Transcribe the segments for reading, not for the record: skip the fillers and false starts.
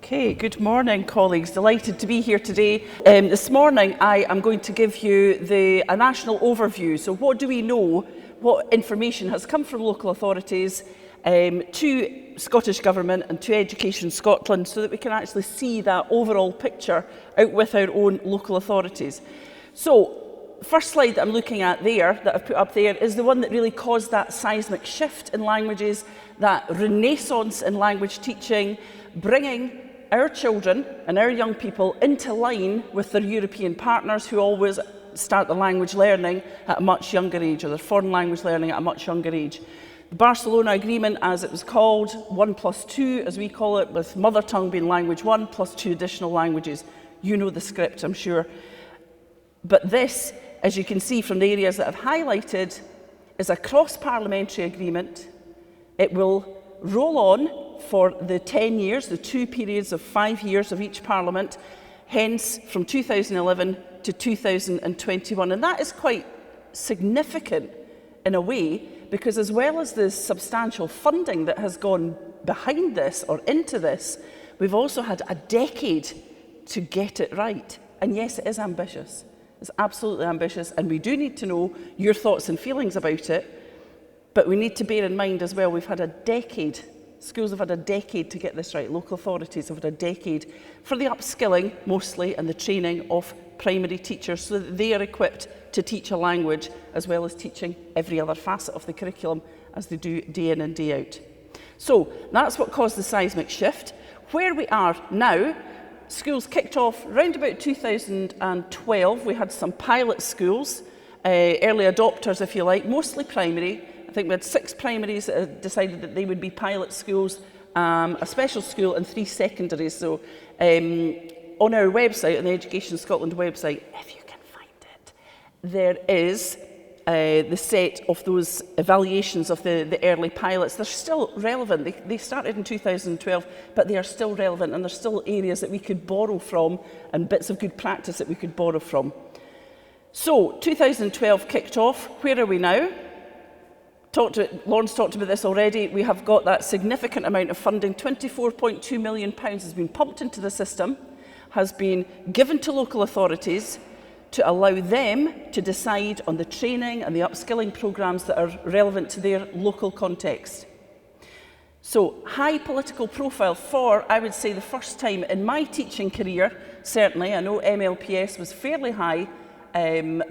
Okay, good morning, colleagues. Delighted to be here today. This morning, I am going to give you a national overview. So what do we know? What information has come from local authorities to Scottish Government and to Education Scotland so that we can actually see that overall picture out with our own local authorities. So, first slide that I'm looking at there, that I've put up there, is the one that really caused that seismic shift in languages, that renaissance in language teaching, bringing our children and our young people into line with their European partners who always start the language learning at a much younger age, or their foreign language learning at a much younger age. The Barcelona Agreement, as it was called, 1+2, as we call it, with mother tongue being language 1 plus 2 additional languages. You know the script, I'm sure. But this, as you can see from the areas that I've highlighted, is a cross-parliamentary agreement. It will roll on for the 10 years, the 2 periods of 5 years of each Parliament, hence from 2011 to 2021. And that is quite significant in a way, because as well as the substantial funding that has gone behind this or into this, we've also had a decade to get it right. And yes, it is ambitious. It's absolutely ambitious, and we do need to know your thoughts and feelings about it. But we need to bear in mind as well, we've had a decade. Schools have had a decade to get this right. Local authorities have had a decade for the upskilling, mostly, and the training of primary teachers so that they are equipped to teach a language as well as teaching every other facet of the curriculum as they do day in and day out. So that's what caused the seismic shift. Where we are now, schools kicked off around about 2012. We had some pilot schools, early adopters if you like, mostly primary. I think we had 6 primaries that had decided that they would be pilot schools, a special school and 3 secondaries. So on our website, on the Education Scotland website, if you can find it, there is the set of those evaluations of the early pilots. They're still relevant. They started in 2012, but they are still relevant, and there's still areas that we could borrow from and bits of good practice that we could borrow from. So 2012 kicked off. Where are we now? Lauren's talked about this already. We have got that significant amount of funding. £24.2 million has been pumped into the system, has been given to local authorities to allow them to decide on the training and the upskilling programmes that are relevant to their local context. So, high political profile for, I would say, the first time in my teaching career, certainly. I know MLPS was fairly high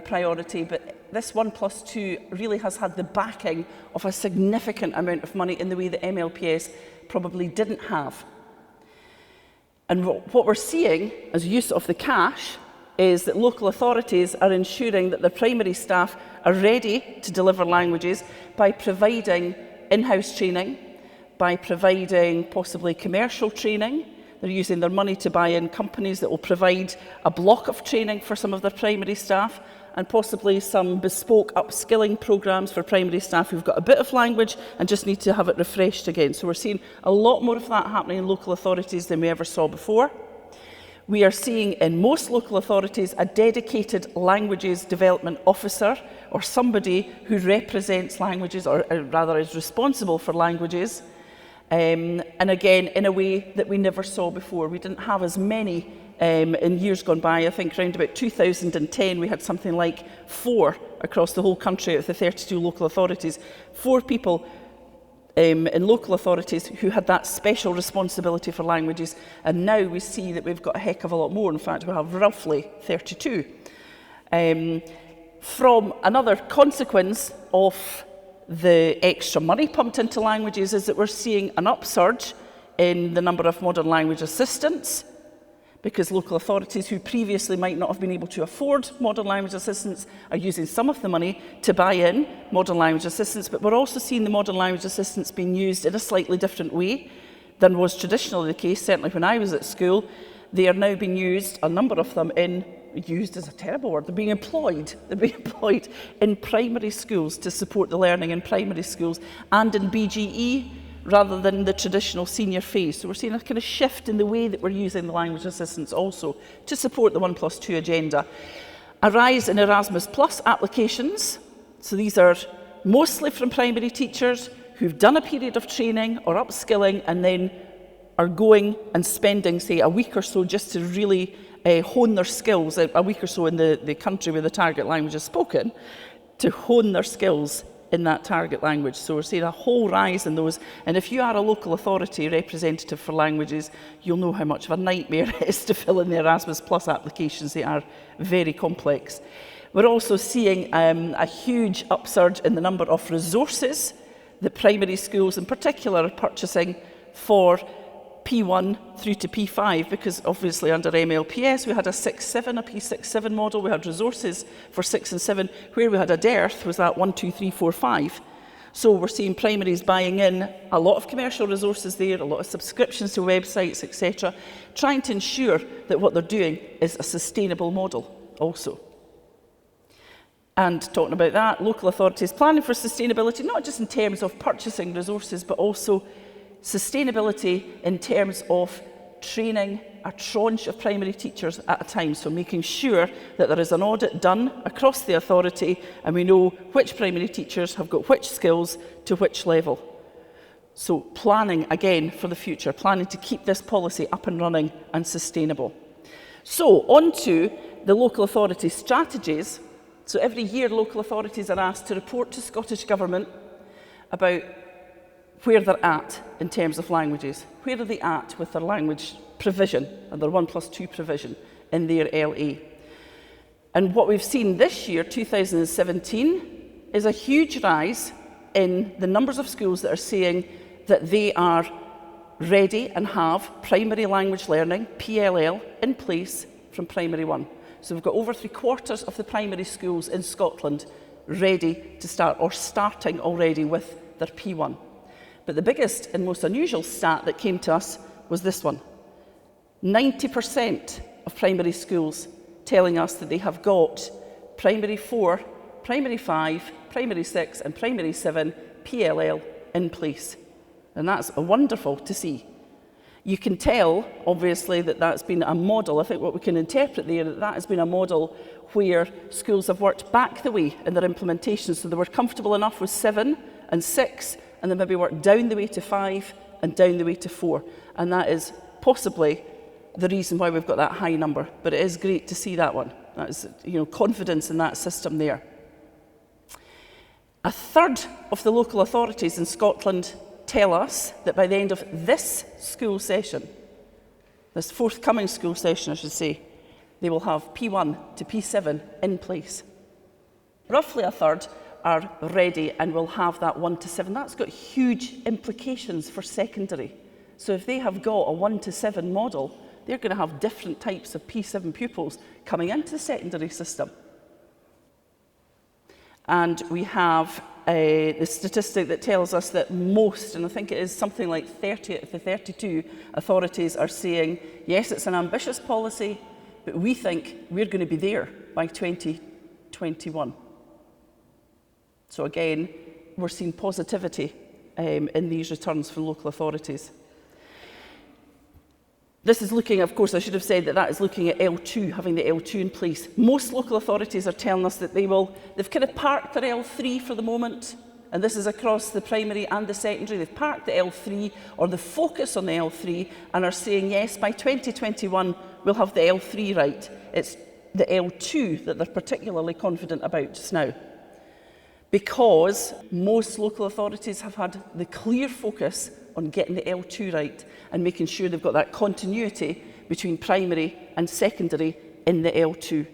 priority, but this 1+2 really has had the backing of a significant amount of money in the way that MLPS probably didn't have. And what we're seeing as use of the cash is that local authorities are ensuring that their primary staff are ready to deliver languages by providing in-house training, by providing possibly commercial training. They're using their money to buy in companies that will provide a block of training for some of their primary staff, and possibly some bespoke upskilling programmes for primary staff who've got a bit of language and just need to have it refreshed again. So we're seeing a lot more of that happening in local authorities than we ever saw before. We are seeing in most local authorities a dedicated languages development officer, or somebody who represents languages, or rather is responsible for languages. And again, in a way that we never saw before. We didn't have as many in years gone by. I think around about 2010 we had something like 4 across the whole country out of the 32 local authorities. 4 people in local authorities who had that special responsibility for languages, and now we see that we've got a heck of a lot more. In fact, we have roughly 32. From another consequence of the extra money pumped into languages is that we're seeing an upsurge in the number of modern language assistants, because local authorities who previously might not have been able to afford modern language assistants are using some of the money to buy in modern language assistants, but we're also seeing the modern language assistants being used in a slightly different way than was traditionally the case. Certainly when I was at school, they are now being used, a number of them, used is a terrible word, they're being employed in primary schools to support the learning in primary schools and in BGE rather than the traditional senior phase. So we're seeing a kind of shift in the way that we're using the language assistants also to support the 1+2 agenda. A rise in Erasmus Plus applications. So these are mostly from primary teachers who've done a period of training or upskilling and then are going and spending, say, a week or so just to really hone their skills, a week or so in the country where the target language is spoken, to hone their skills in that target language. So we're seeing a whole rise in those. And if you are a local authority representative for languages, you'll know how much of a nightmare it is to fill in the Erasmus Plus applications. They are very complex. We're also seeing a huge upsurge in the number of resources that primary schools in particular are purchasing for P1 through to P5, because obviously under MLPS we had a 6-7, a P6-7 model. We had resources for 6 and 7. Where we had a dearth was that 1, 2, 3, 4, 5. So we're seeing primaries buying in a lot of commercial resources there, a lot of subscriptions to websites, etc., trying to ensure that what they're doing is a sustainable model also. And talking about that, local authorities planning for sustainability, not just in terms of purchasing resources, but also sustainability in terms of training a tranche of primary teachers at a time. So making sure that there is an audit done across the authority and we know which primary teachers have got which skills to which level. So planning, again, for the future, planning to keep this policy up and running and sustainable. So on to the local authority strategies. So every year local authorities are asked to report to Scottish Government about where they're at in terms of languages. Where are they at with their language provision and their 1+2 provision in their LA? And what we've seen this year, 2017, is a huge rise in the numbers of schools that are saying that they are ready and have primary language learning, PLL, in place from primary 1. So we've got over 3/4 of the primary schools in Scotland ready to start, or starting already with their P1. But the biggest and most unusual stat that came to us was this one. 90% of primary schools telling us that they have got primary 4, primary 5, primary 6 and primary 7 PLL in place. And that's wonderful to see. You can tell, obviously, that that's been a model. I think what we can interpret there, that has been a model where schools have worked back the way in their implementation. So they were comfortable enough with 7 and 6, and then maybe worked down the way to 5 and down the way to 4. And that is possibly the reason why we've got that high number. But it is great to see that one. That is, confidence in that system there. A third of the local authorities in Scotland tell us that by the end of this school session, this forthcoming school session, I should say, they will have P1 to P7 in place. Roughly a third are ready and will have that 1 to 7. That's got huge implications for secondary. So if they have got a 1 to 7 model, they're going to have different types of P7 pupils coming into the secondary system. And we have the statistic that tells us that most, and I think it is something like 30 of the 32 authorities are saying, yes, it's an ambitious policy, but we think we're going to be there by 2021. So again, we're seeing positivity in these returns from local authorities. This is looking, of course, I should have said that is looking at L2, having the L2 in place. Most local authorities are telling us that they've kind of parked their L3 for the moment, and this is across the primary and the secondary. They've parked the L3, or the focus on the L3, and are saying, yes, by 2021, we'll have the L3 right. It's the L2 that they're particularly confident about just now, because most local authorities have had the clear focus on getting the L2 right and making sure they've got that continuity between primary and secondary in the L2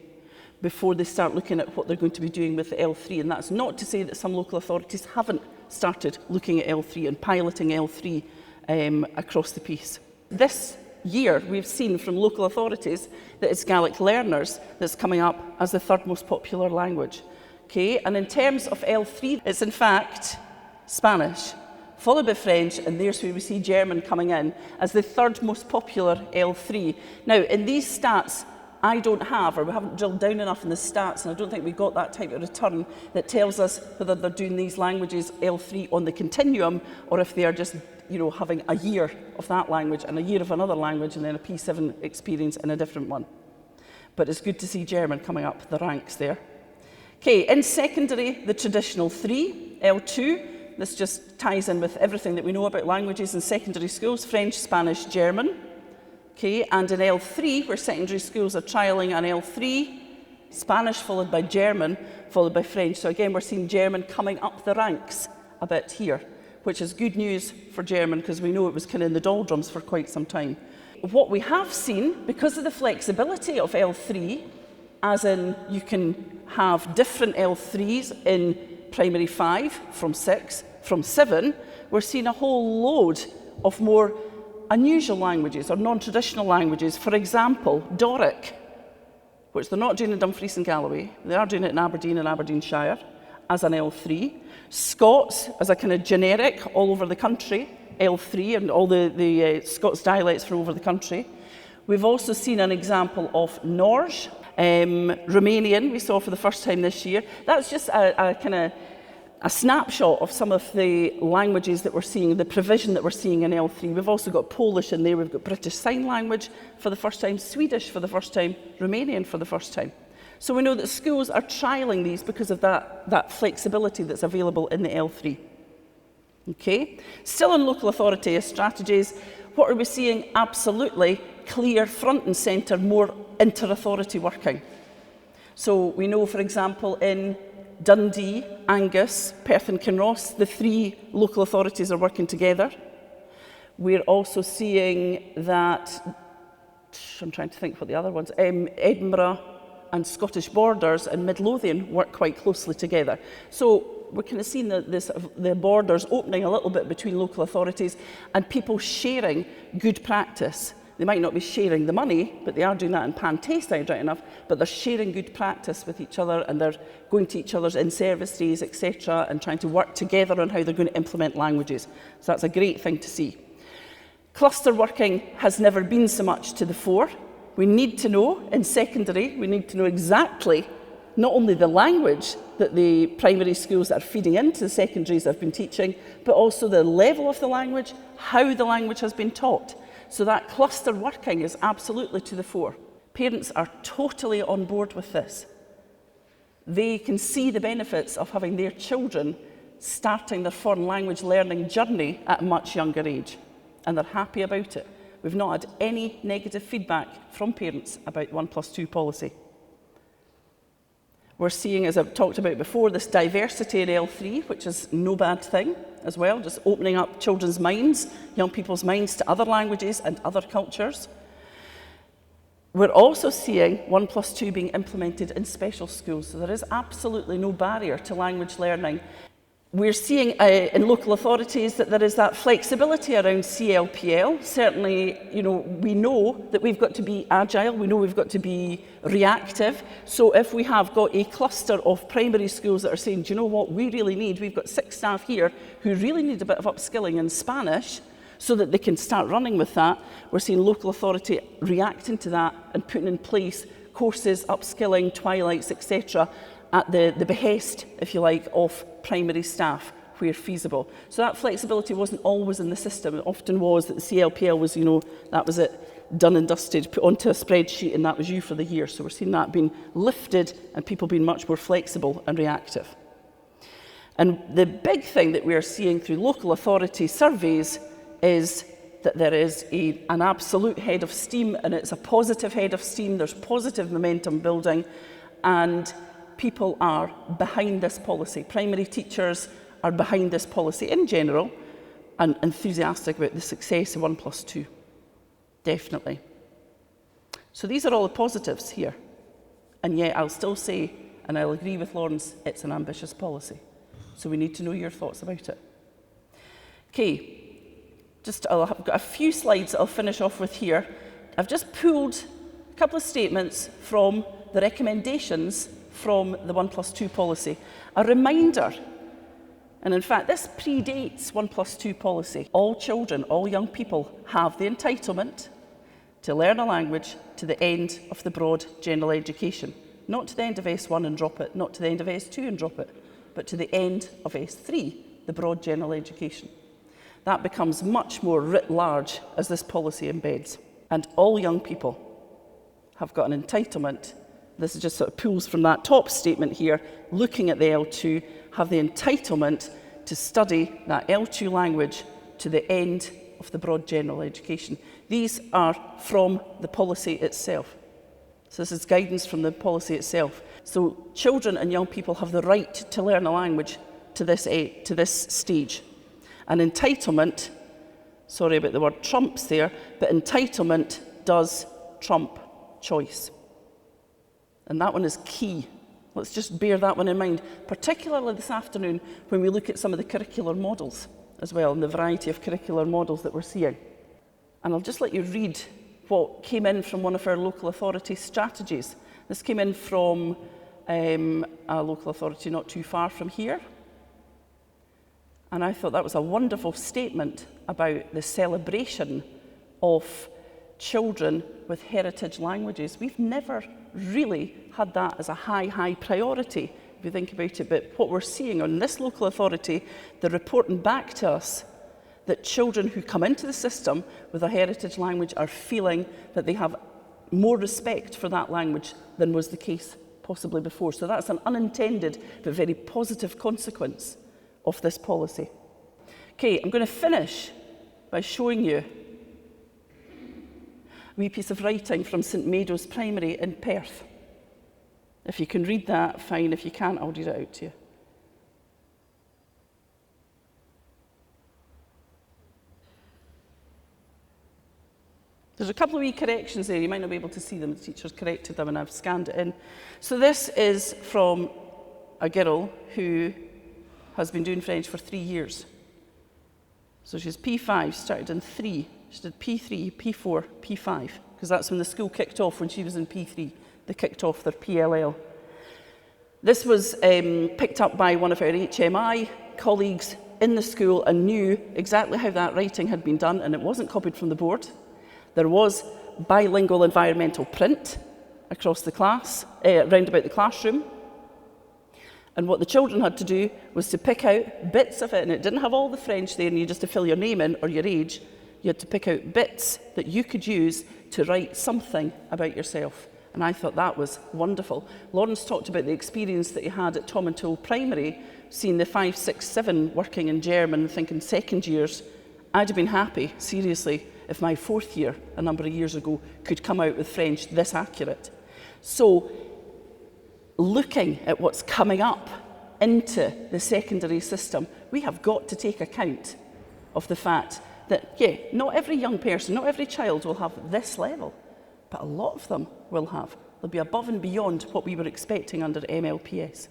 before they start looking at what they're going to be doing with the L3. And that's not to say that some local authorities haven't started looking at L3 and piloting L3 across the piece. This year, we've seen from local authorities that it's Gaelic learners that's coming up as the third most popular language. Okay, and in terms of L3, it's in fact Spanish, followed by French, and there's where we see German coming in as the third most popular L3. Now, in these stats, I don't have, or we haven't drilled down enough in the stats, and I don't think we got that type of return that tells us whether they're doing these languages L3 on the continuum, or if they are just, having a year of that language and a year of another language, and then a P7 experience in a different one. But it's good to see German coming up the ranks there. Okay, in secondary, the traditional 3, L2, This just ties in with everything that we know about languages in secondary schools: French, Spanish, German. Okay, and in L3, where secondary schools are trialling an L3, Spanish followed by German, followed by French. So again, we're seeing German coming up the ranks a bit here, which is good news for German because we know it was kind of in the doldrums for quite some time. What we have seen, because of the flexibility of L3, as in you can have different L3s in primary 5, from 6, from 7, we're seeing a whole load of more unusual languages or non-traditional languages. For example, Doric, which they're not doing in Dumfries and Galloway, they are doing it in Aberdeen and Aberdeenshire as an L3. Scots as a kind of generic all over the country, L3, and all the Scots dialects from over the country. We've also seen an example of Norge, Romanian we saw for the first time this year. That's just a kind of a snapshot of some of the languages that we're seeing, the provision that we're seeing in L3. We've also got Polish in there, we've got British Sign Language for the first time, Swedish for the first time, Romanian for the first time. So we know that schools are trialling these because of that flexibility that's available in the L3. Okay, still on local authority strategies, what are we seeing? Absolutely clear, front and centre, more inter-authority working. So we know, for example, in Dundee, Angus, Perth and Kinross, the 3 local authorities are working together. We're also seeing that, I'm trying to think what the other ones, Edinburgh and Scottish Borders and Midlothian work quite closely together. So we're kind of seeing the borders opening a little bit between local authorities and people sharing good practice. They might not be sharing the money, but they are doing that in Pantayside, right enough, but they're sharing good practice with each other and they're going to each other's in-service days, etc., and trying to work together on how they're going to implement languages. So that's a great thing to see. Cluster working has never been so much to the fore. We need to know in secondary, we need to know exactly not only the language that the primary schools that are feeding into the secondaries have been teaching, but also the level of the language, how the language has been taught. So that cluster working is absolutely to the fore. Parents are totally on board with this. They can see the benefits of having their children starting their foreign language learning journey at a much younger age, and they're happy about it. We've not had any negative feedback from parents about 1+2 policy. We're seeing, as I've talked about before, this diversity in L3, which is no bad thing as well, just opening up children's minds, young people's minds to other languages and other cultures. We're also seeing 1+2 being implemented in special schools, so there is absolutely no barrier to language learning. We're seeing in local authorities that there is that flexibility around CLPL. Certainly, we know that we've got to be agile, we know we've got to be reactive. So if we have got a cluster of primary schools that are saying, do you know what we really need? We've got 6 staff here who really need a bit of upskilling in Spanish so that they can start running with that. We're seeing local authority reacting to that and putting in place courses, upskilling, twilights, etc., at the behest, if you like, of primary staff where feasible. So that flexibility wasn't always in the system. It often was that the CLPL was, that was it, done and dusted, put onto a spreadsheet, and that was you for the year. So we're seeing that being lifted and people being much more flexible and reactive. And the big thing that we're seeing through local authority surveys is that there is an absolute head of steam, and it's a positive head of steam. There's positive momentum building, and people are behind this policy. Primary teachers are behind this policy in general and enthusiastic about the success of 1+2. Definitely. So these are all the positives here. And yet I'll still say, and I'll agree with Lawrence, it's an ambitious policy. So we need to know your thoughts about it. Okay, I've got a few slides that I'll finish off with here. I've just pulled a couple of statements from the recommendations from the 1+2 policy. A reminder, and in fact this predates 1+2 policy. All children, all young people have the entitlement to learn a language to the end of the broad general education. Not to the end of S1 and drop it, not to the end of S2 and drop it, but to the end of S3, the broad general education. That becomes much more writ large as this policy embeds. And all young people have got an entitlement. This is just sort of pulls from that top statement here, looking at the L2, have the entitlement to study that L2 language to the end of the broad general education. These are from the policy itself. So this is guidance from the policy itself. So children and young people have the right to learn a language to this stage. And entitlement, sorry about the word trumps there, but entitlement does trump choice. And that one is key. Let's just bear that one in mind, particularly this afternoon when we look at some of the curricular models as well, and the variety of curricular models that we're seeing. And I'll just let you read what came in from one of our local authority strategies. This came in from a local authority not too far from here. And I thought that was a wonderful statement about the celebration of children with heritage languages. We've never really had that as a high priority, if you think about it. But what we're seeing on this local authority, they're reporting back to us that children who come into the system with a heritage language are feeling that they have more respect for that language than was the case possibly before. So that's an unintended but very positive consequence of this policy. Okay, I'm going to finish by showing you a wee piece of writing from St Maido's Primary in Perth. If you can read that, fine. If you can't, I'll read it out to you. There's a couple of wee corrections there. You might not be able to see them. The teacher's corrected them and I've scanned it in. So this is from a girl who has been doing French for 3 years. So she's P5, started in 3. She did P3, P4, P5, because that's when the school kicked off. When she was in P3, they kicked off their PLL. This was picked up by one of our HMI colleagues in the school and knew exactly how that writing had been done, and it wasn't copied from the board. There was bilingual environmental print across the class, round about the classroom. And what the children had to do was to pick out bits of it, and it didn't have all the French there, and you just to fill your name in or your age. You had to pick out bits that you could use to write something about yourself. And I thought that was wonderful. Lawrence talked about the experience that he had at Tom and Toll Primary, seeing the 5, 6, 7 working in German, thinking second years. I'd have been happy, seriously, if my 4th year, a number of years ago, could come out with French this accurate. So, looking at what's coming up into the secondary system, we have got to take account of the fact that, yeah, not every young person, not every child will have this level, but a lot of them will have. They'll be above and beyond what we were expecting under MLPS.